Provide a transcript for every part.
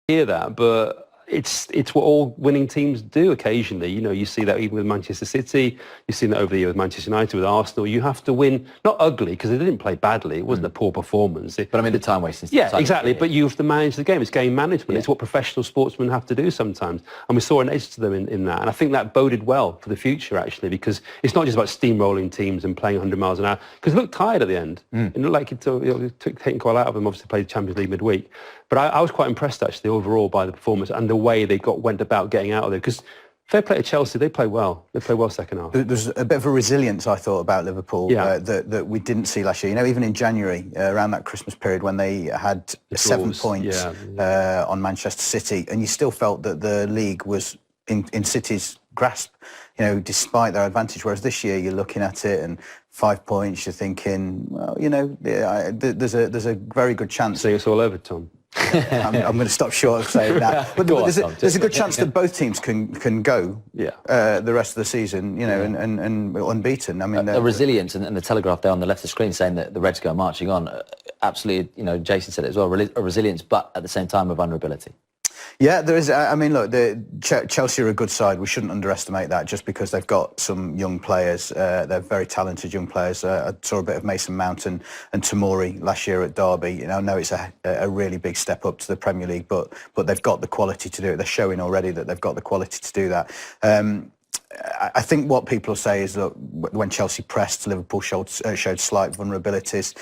hear that, but it's what all winning teams do occasionally. You know, you see that even with Manchester City, you've seen that over the year with Manchester United, with Arsenal. You have to win, not ugly, because they didn't play badly. It wasn't a poor performance. But I mean, the time wasting. Yeah, exactly. But you have to manage the game. It's game management. Yeah. It's what professional sportsmen have to do sometimes. And we saw an edge to them in that. And I think that boded well for the future, actually, because it's not just about steamrolling teams and playing 100 miles an hour. Because it looked tired at the end. It looked like it took taking quite out of them. Obviously played the Champions League midweek. But I was quite impressed, actually, overall by the performance and the way they went about getting out of there. Because fair play to Chelsea, they play well. They play well second half. There's a bit of a resilience, I thought, about Liverpool that we didn't see last year. You know, even in January, around that Christmas period when they had 7 points on Manchester City, and you still felt that the league was in City's grasp, you know, despite their advantage. Whereas this year, you're looking at it and 5 points, you're thinking, well, you know, there's a very good chance. So it's all over, Tom. I'm going to stop short of saying that. But there's a good chance that both teams can go the rest of the season, you know, and unbeaten. I mean, the resilience and the Telegraph there on the left of the screen saying that the Reds go marching on. Absolutely, you know, Jason said it as well. A resilience, but at the same time a vulnerability. Yeah, there is. I mean, look, Chelsea are a good side. We shouldn't underestimate that just because they've got some young players. They're very talented young players. I saw a bit of Mason Mount and Tomori last year at Derby. You know, I know it's a really big step up to the Premier League, but they've got the quality to do it. They're showing already that they've got the quality to do that. I think what people say is, look, when Chelsea pressed, Liverpool showed slight vulnerabilities.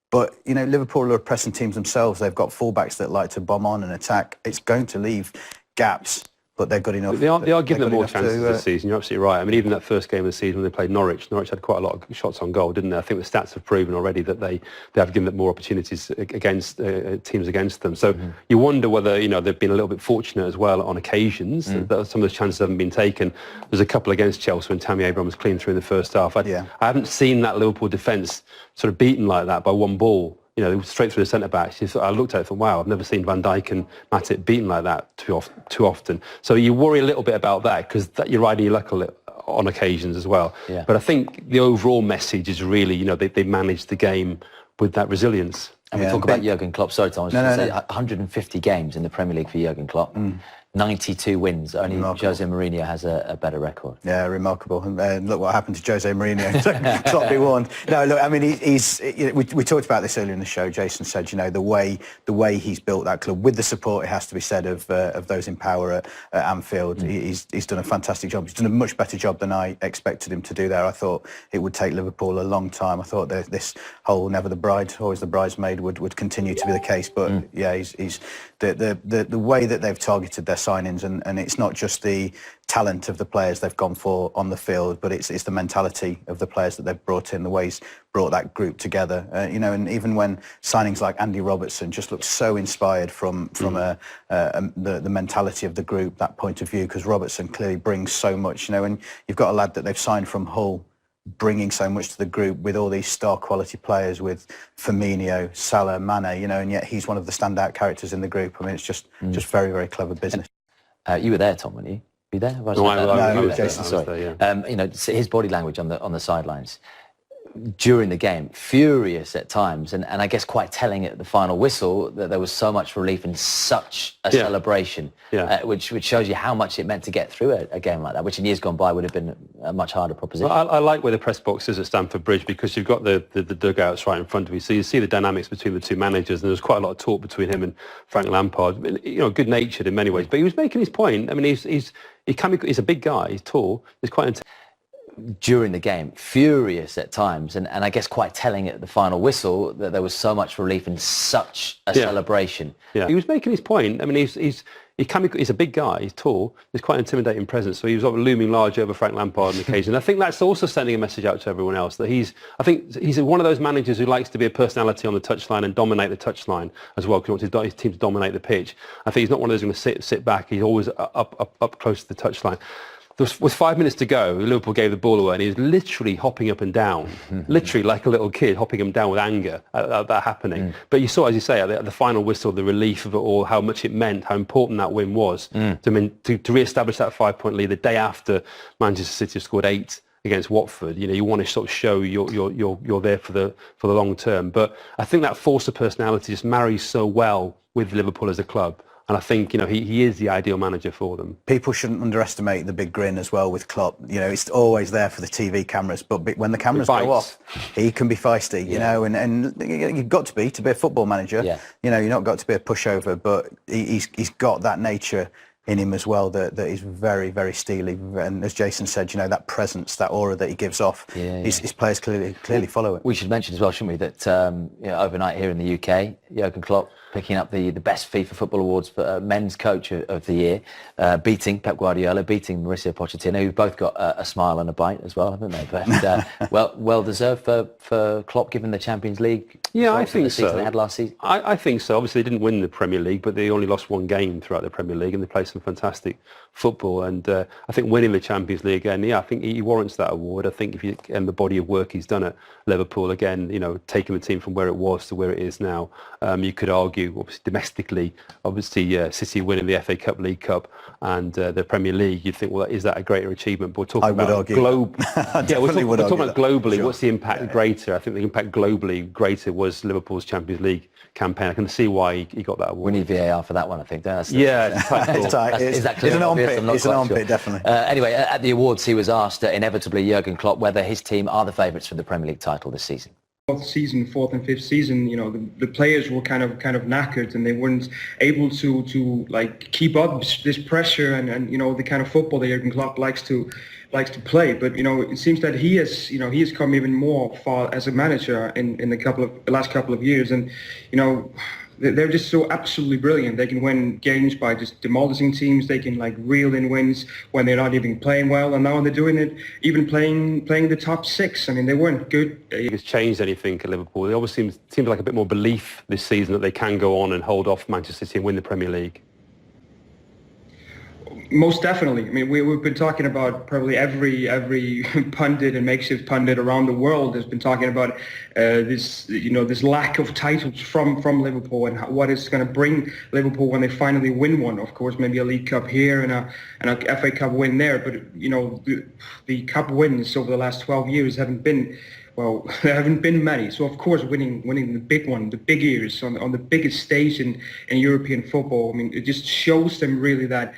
But, you know, Liverpool are pressing teams themselves. They've got fullbacks that like to bomb on and attack. It's going to leave gaps, but they're good enough. They are giving them more chances this season. You're absolutely right. I mean, even that first game of the season when they played Norwich had quite a lot of shots on goal, didn't they? I think the stats have proven already that they have given them more opportunities against teams against them. So you wonder whether, you know, they've been a little bit fortunate as well on occasions. That some of those chances haven't been taken. There's a couple against Chelsea when Tammy Abraham was clean through in the first half. I haven't seen that Liverpool defence sort of beaten like that by one ball. You know, straight through the centre-backs. I looked at it and thought, wow, I've never seen Van Dijk and Matip beaten like that too often. So you worry a little bit about that because you're riding your luck on occasions as well. Yeah. But I think the overall message is really, you know, they managed the game with that resilience. And we talk about Jurgen Klopp. Sorry, Tom. I was going to say 150 games in the Premier League for Jurgen Klopp. 92 wins. Only Jose Mourinho has a better record. Yeah, remarkable. And look what happened to Jose Mourinho. Klopp be warned. No, look, I mean, we talked about this earlier in the show. Jason said, you know, the way he's built that club with the support, it has to be said, of those in power at Anfield. He's done a fantastic job. He's done a much better job than I expected him to do there. I thought it would take Liverpool a long time. I thought that this whole never the bride, always the bridesmaid would continue to be the case. But yeah, he's the way that they've targeted their signings, and it's not just the talent of the players they've gone for on the field, but it's the mentality of the players that they've brought in, the way he's brought that group together. You know, and even when signings like Andy Robertson just looked so inspired from the mentality of the group, that point of view, because Robertson clearly brings so much. You know, and you've got a lad that they've signed from Hull, bringing so much to the group with all these star quality players with Firmino, Salah, Mane, you know, and yet he's one of the standout characters in the group. I mean, it's just very, very clever business. You were there, Tom, weren't you? Were you there? No, I was Jason. Sorry. There, yeah. You know, his body language on the sidelines during the game, furious at times, and I guess quite telling at the final whistle that there was so much relief and such a celebration, which shows you how much it meant to get through a game like that, which in years gone by would have been a much harder proposition. Well, I like where the press box is at Stamford Bridge because you've got the dugouts right in front of you, so you see the dynamics between the two managers, and there's quite a lot of talk between him and Frank Lampard. You know, good-natured in many ways, but he was making his point. I mean, he's a big guy, he's tall, he's quite during the game, furious at times, and I guess quite telling at the final whistle that there was so much relief and such a celebration. Yeah, he was making his point. I mean, he's a big guy, he's tall, he's quite an intimidating presence, so he was looming large over Frank Lampard on occasion. I think that's also sending a message out to everyone else that I think he's one of those managers who likes to be a personality on the touchline and dominate the touchline as well, because he wants his team to dominate the pitch. I think he's not one of those going to sit back, he's always up close to the touchline. With 5 minutes to go, Liverpool gave the ball away and he was literally hopping up and down, literally like a little kid hopping him down with anger at that happening. But you saw, as you say, at the final whistle, the relief of it all, how much it meant, how important that win was to re-establish that 5-point lead the day after Manchester City scored 8 against Watford. You know, you want to sort of show you're there for the long term. But I think that force of personality just marries so well with Liverpool as a club. And I think, he is the ideal manager for them. People shouldn't underestimate the big grin as well with Klopp. It's always there for the TV cameras, but when the cameras go off, he can be feisty, and you've got to be a football manager. Yeah. You're not got to be a pushover, but he's got that nature in him as well that is very, very steely. And as Jason said, that presence, that aura that he gives off, his players clearly follow it. We should mention as well, shouldn't we, that overnight here in the UK, Jurgen Klopp picking up the best FIFA Football Awards for men's coach of the year, beating Pep Guardiola, beating Mauricio Pochettino, who've both got a smile and a bite as well, haven't they? But well deserved for Klopp, given the Champions League. Yeah, I think the season so. They had last season. I think so. Obviously, they didn't win the Premier League, but they only lost one game throughout the Premier League, and they played some fantastic football. And I think winning the Champions League again, I think he warrants that award. I think and the body of work he's done at Liverpool again, taking the team from where it was to where it is now. You could argue, obviously, domestically, City winning the FA Cup, League Cup, and the Premier League. You'd think, well, is that a greater achievement? But we're talking about globally. Sure. What's the impact greater? I think the impact globally greater was Liverpool's Champions League campaign. I can see why he got that award. We need VAR for that one, I think. It's an armpit. It's an armpit, definitely. Anyway, at the awards, he was asked inevitably, Jurgen Klopp, whether his team are the favourites for the Premier League title this season. Fourth and fifth season, the players were kind of knackered, and they weren't able to keep up this pressure and the kind of football that Jurgen Klopp likes to play. But it seems that he has come even more far as a manager in the last couple of years, and they're just so absolutely brilliant. They can win games by just demolishing teams. They can reel in wins when they're not even playing well, and now they're doing it even playing the top six. I mean, they weren't good. It's changed anything at Liverpool. It obviously seems like a bit more belief this season that they can go on and hold off Manchester City and win the Premier League. Most definitely. I mean, we've been talking about probably every pundit and makeshift pundit around the world has been talking about this lack of titles from Liverpool and what it's going to bring Liverpool when they finally win one. Of course, maybe a League Cup here and a FA Cup win there. But the cup wins over the last 12 years haven't been. Well, there haven't been many. So, of course, winning the big one, the big years on the biggest stage in European football. I mean, it just shows them really that.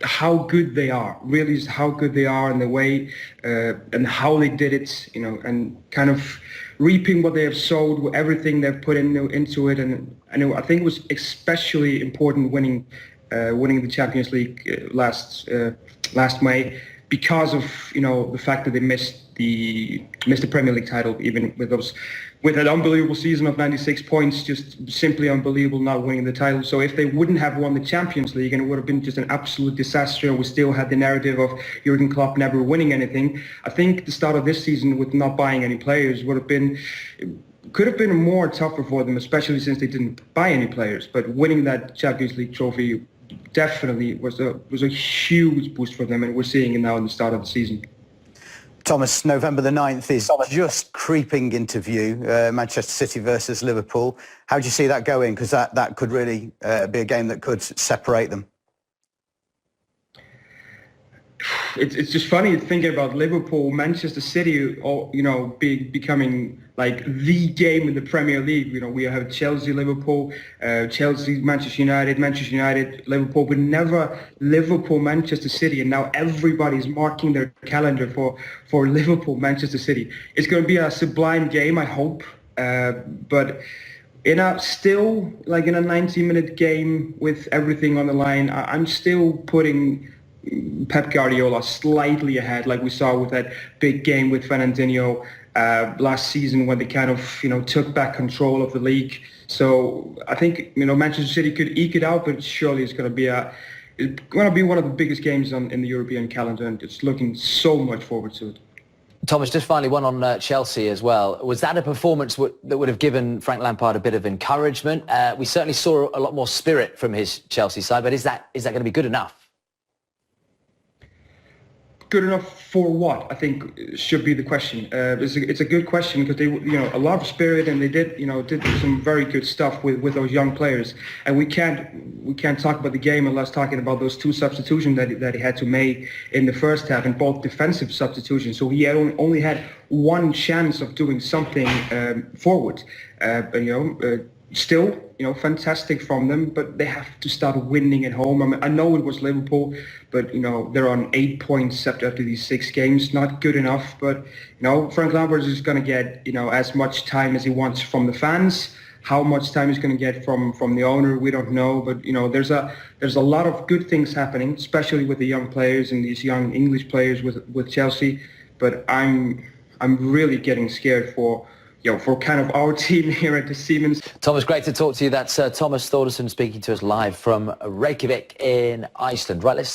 How good they are, really is how good they are in the way and how they did it, and kind of reaping what they have sowed, everything they've put into it. And I think it was especially important winning the Champions League last May because of the fact that they missed the Premier League title, even with an unbelievable season of 96 points, just simply unbelievable not winning the title. So if they wouldn't have won the Champions League, and it would have been just an absolute disaster, we still had the narrative of Jurgen Klopp never winning anything, I think the start of this season with not buying any players could have been more tougher for them, especially since they didn't buy any players. But winning that Champions League trophy definitely was a huge boost for them, and we're seeing it now in the start of the season. Thomas, November the 9th is just creeping into view, Manchester City versus Liverpool. How do you see that going? Because that could really be a game that could separate them. It's just funny thinking about Liverpool, Manchester City, becoming the game in the Premier League. We have Chelsea, Liverpool, Chelsea, Manchester United, Liverpool, but never Liverpool, Manchester City. And now everybody's marking their calendar for Liverpool, Manchester City. It's going to be a sublime game, I hope. But in a 90-minute game with everything on the line, I'm still putting Pep Guardiola slightly ahead, like we saw with that big game with Fernandinho last season when they kind of took back control of the league. So I think Manchester City could eke it out, but surely it's going to be one of the biggest games in the European calendar, and it's looking so much forward to it. Thomas, just finally one on Chelsea as well. Was that a performance that would have given Frank Lampard a bit of encouragement? We certainly saw a lot more spirit from his Chelsea side, but is that going to be good enough? Good enough for what? I think should be the question. It's a good question because they, a lot of spirit, and they did some very good stuff with those young players. And we can't talk about the game unless talking about those two substitutions that he had to make in the first half, and both defensive substitutions. So he had only had one chance of doing something forward. still, fantastic from them, but they have to start winning at home. I mean, I know it was Liverpool, but they're on 8 points after these 6 games. Not good enough, but Frank Lampard is going to get as much time as he wants from the fans. How much time he's going to get from the owner, we don't know. But there's a lot of good things happening, especially with the young players and these young English players with Chelsea. But I'm really getting scared for kind of our team here at the Siemens. Thomas, great to talk to you. That's Thomas Thordarson speaking to us live from Reykjavik in Iceland. Right, let's